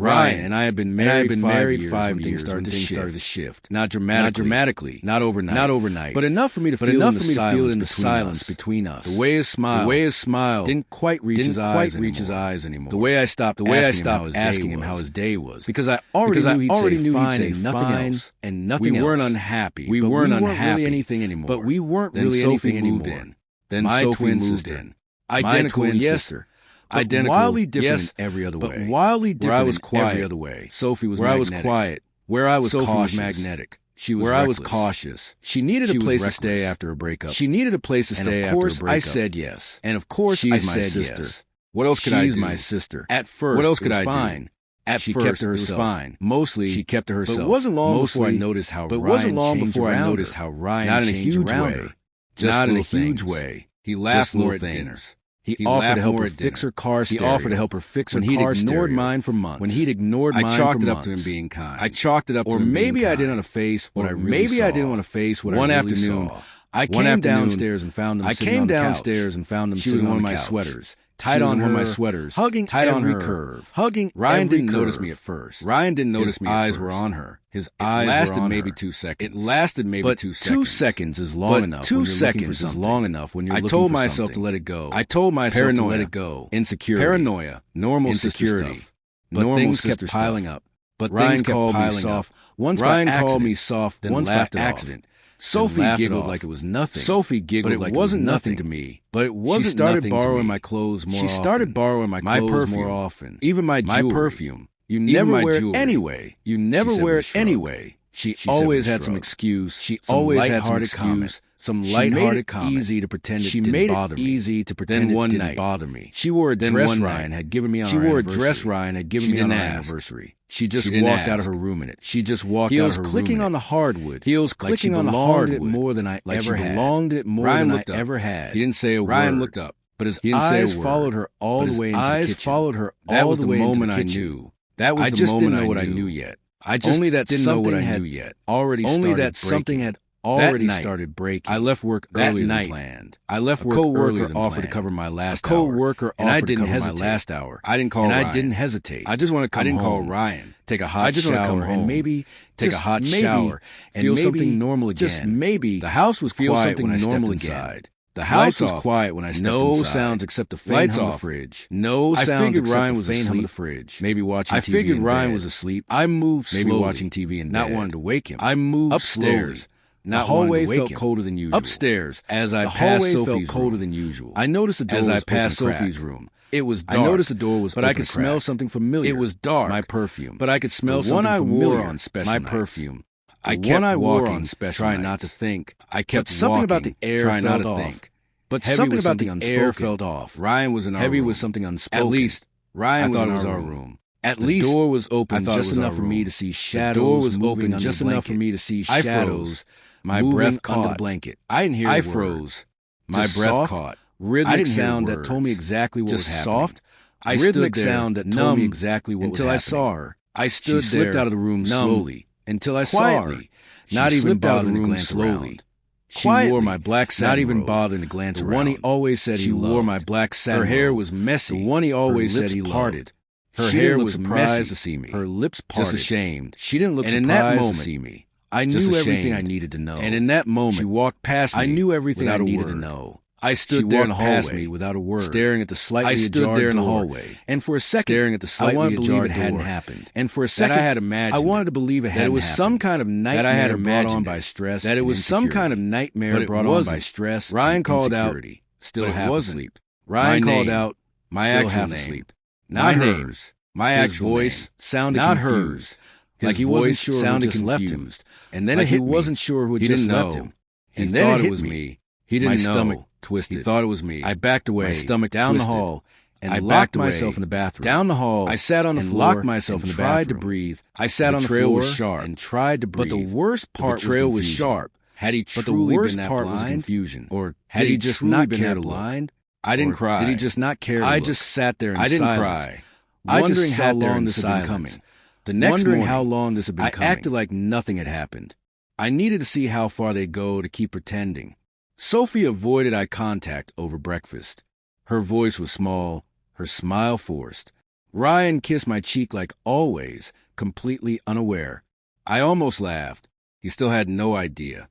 Ryan and I had been married 5 years when things started to shift. Not dramatically, not overnight, but enough for me to feel in the silence between us. The way his smile didn't quite reach his eyes anymore. The way I stopped asking him how his day was, because I already knew he'd say nothing else and nothing else. We weren't unhappy. We weren't really anything anymore. But we weren't really anything anymore. Then my twin sister, identical sister. Identical, wildly different in every other way. But wildly different where I was quiet, every other way. Sophie was where magnetic. I was quiet. Where I was Sophie cautious. Was magnetic. She was where reckless. I was cautious. She needed a place to stay after a breakup. She needed a place to stay after a breakup. I said yes. And of course I said yes. What else could I do? She's my sister. At first, what else could I do? At she first, kept to herself. It was fine. Mostly, she kept to herself. But it wasn't long before I noticed how Ryan not in a huge way. Not in a huge way. He laughed more at dinners. He offered to help her fix her car stereo. He offered to help her fix her car stereo. When he'd ignored mine for months. When he'd ignored mine for months. I chalked it up to him being kind. I chalked it up to him being kind. Or maybe I didn't want to face what I really saw. Maybe I didn't want to face what I really saw. One afternoon, I came downstairs and found them sitting on the couch. She was in one of my sweaters. Tied on one of my sweaters, hugging tight on her curve, hugging. Ryan didn't notice me at first. His eyes were on her. His eyes lasted maybe 2 seconds. It lasted maybe 2 seconds. 2 seconds is long enough. 2 seconds is long enough when you're looking for something. I told myself to let it go. I told myself to let it go. Insecurity, paranoia, normal insecurity. But things kept piling up. But Ryan called me soft. Once Ryan called me soft. Once by accident. Sophie giggled like it was nothing. But it wasn't nothing to me. But it wasn't. She started borrowing my clothes more often. She started borrowing my clothes more often. Even my perfume. You never wear it anyway. You never wear it anyway. She always had some excuse. She always had some excuse. Some lighthearted comment. Easy to pretend it didn't bother me. Easy to pretend it didn't bother me. She wore a dress Ryan had given me on our anniversary. She just walked out of her room in it. She just walked out of her room. Heels clicking on the hardwood. Heels clicking on the hardwood more than I ever had. Belonged it more than I ever had. He didn't say a word. Ryan looked up, but his eyes followed her all the way into the kitchen. That was the moment I knew. That was the moment I just didn't know what I knew yet. I just only that didn't know what I knew yet. Only that something had already started breaking. I left work earlier than planned. A coworker offered to cover my last hour. And I didn't hesitate. Last hour. I didn't call Ryan. I didn't hesitate. I just want to come home. I didn't call Ryan. Take a hot shower and maybe take a hot shower and feel something normal again. Just maybe the house was quiet when I stepped inside. The house was quiet when I stepped inside. No sounds except the faint hum of the fridge. No sounds except Ryan was faint hum of the fridge. Maybe watching TV. I figured Ryan was asleep. I moved slowly. Maybe watching TV and not wanting to wake him. I moved upstairs. The hallway felt colder than usual. Upstairs, as I passed Sophie's room. I noticed the door was open Sophie's room. It was dark. I noticed the door was open, but I could smell something familiar. It was dark. My perfume. But I could smell something familiar. On special nights. My perfume. I kept walking, trying not to think. I kept something about the air trying not to think. But something about the air felt off. Ryan was in our room. Heavy was something unspoken. At least Ryan thought it was our room. At least the door was open just enough for me to see shadows. The door was open just enough for me to see shadows. My breath caught under the blanket. I didn't hear a word. I froze. My breath caught. Rhythmic sound that told me exactly what was happening. Soft. I rhythmic sound that told me exactly what was happening. Until I saw her. I stood there. She slipped out of the room slowly. Until I saw her. Not even bothering to glance slowly. She wore my black satin robe. Not even bothering to glance around. The one he always said he loved. She wore my black satin robe. Her hair was messy. The one he always said he loved. Her hair was messy to see me. Her lips parted. Just ashamed. She didn't look surprised to see me. I knew everything I needed to know. And in that moment, she walked past me. I knew everything I needed to know. I stood there in the hallway without a word, staring at the slightly ajar door. And for a second, staring at the slightly ajar it hadn't happened. And for a second, I had imagined. I wanted to believe it hadn't happened. That it was some kind of nightmare that I had brought on by stress. That it was some kind of nightmare brought on by stress. Ryan called out, still half asleep. Ryan called out, my actual name, not hers. My actual voice sounded not hers. Like he wasn't sure who just left him. And then he wasn't sure who had just left him. And then it was me. He didn't know. My stomach twisted. He thought it was me. I backed away. My stomach down the hall. And I locked myself in the bathroom. Down the hall. I sat on the floor. Locked myself in the bathroom. Tried to breathe. I sat on the floor sharp and tried to breathe. But the worst part was sharp. Had he truly been that blind? Confusion. Or had he just not been that blind? I didn't cry. Did he just not care? I just sat there in silence. I didn't cry. Wondering how long this had been coming. The next morning, how long this had been coming. I acted like nothing had happened. I needed to see how far they'd go to keep pretending. Sophie avoided eye contact over breakfast. Her voice was small, her smile forced. Ryan kissed my cheek like always, completely unaware. I almost laughed. He still had no idea.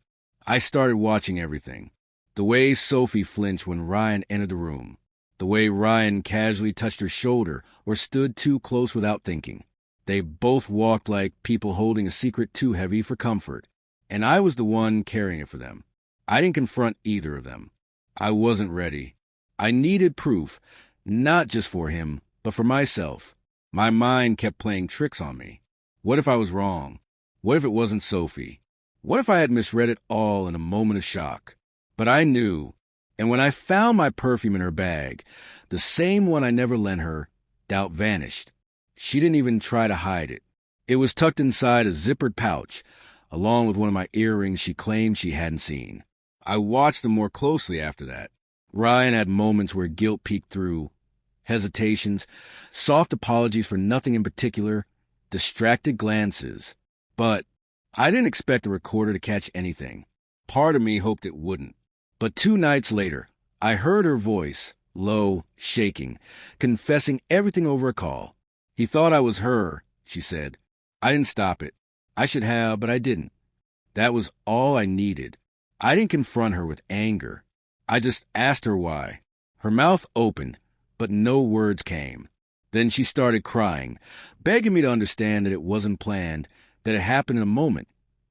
I started watching everything. The way Sophie flinched when Ryan entered the room. The way Ryan casually touched her shoulder or stood too close without thinking. They both walked like people holding a secret too heavy for comfort. And I was the one carrying it for them. I didn't confront either of them. I wasn't ready. I needed proof, not just for him, but for myself. My mind kept playing tricks on me. What if I was wrong? What if it wasn't Sophie? What if I had misread it all in a moment of shock? But I knew, and when I found my perfume in her bag, the same one I never lent her, doubt vanished. She didn't even try to hide it. It was tucked inside a zippered pouch, along with one of my earrings she claimed she hadn't seen. I watched them more closely after that. Ryan had moments where guilt peeked through, hesitations, soft apologies for nothing in particular, distracted glances. But I didn't expect the recorder to catch anything. Part of me hoped it wouldn't. But 2 nights later, I heard her voice, low, shaking, confessing everything over a call. He thought I was her, she said. I didn't stop it. I should have, but I didn't. That was all I needed. I didn't confront her with anger. I just asked her why. Her mouth opened, but no words came. Then she started crying, begging me to understand that it wasn't planned, that it happened in a moment,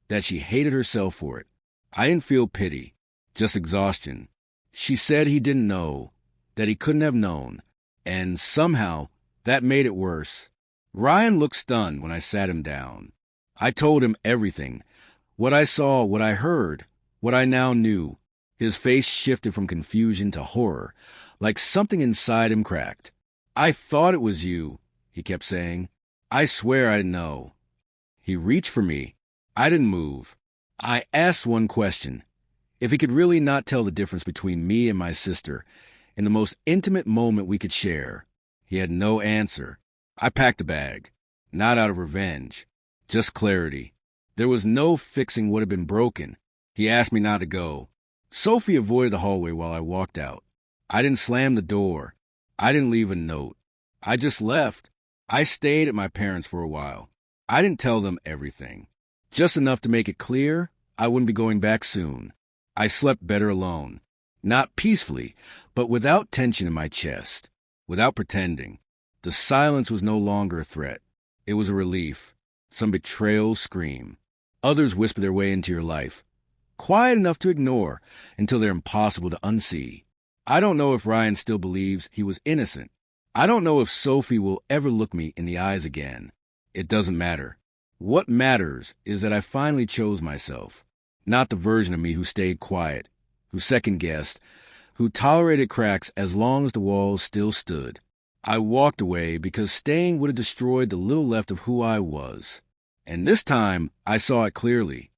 that she hated herself for it. I didn't feel pity, just exhaustion. She said he didn't know, that he couldn't have known, and somehow that made it worse. Ryan looked stunned when I sat him down. I told him everything, what I saw, what I heard, what I now knew. His face shifted from confusion to horror, like something inside him cracked. I thought it was you, he kept saying. I swear I didn't know. He reached for me. I didn't move. I asked one question. If he could really not tell the difference between me and my sister in the most intimate moment we could share. He had no answer. I packed a bag, not out of revenge, just clarity. There was no fixing what had been broken. He asked me not to go. Sophie avoided the hallway while I walked out. I didn't slam the door. I didn't leave a note. I just left. I stayed at my parents' for a while. I didn't tell them everything. Just enough to make it clear I wouldn't be going back soon. I slept better alone. Not peacefully, but without tension in my chest. Without pretending. The silence was no longer a threat. It was a relief. Some betrayal scream. Others whisper their way into your life. Quiet enough to ignore until they're impossible to unsee. I don't know if Ryan still believes he was innocent. I don't know if Sophie will ever look me in the eyes again. It doesn't matter. What matters is that I finally chose myself. Not the version of me who stayed quiet, who second-guessed, who tolerated cracks as long as the walls still stood. I walked away because staying would have destroyed the little left of who I was. And this time, I saw it clearly.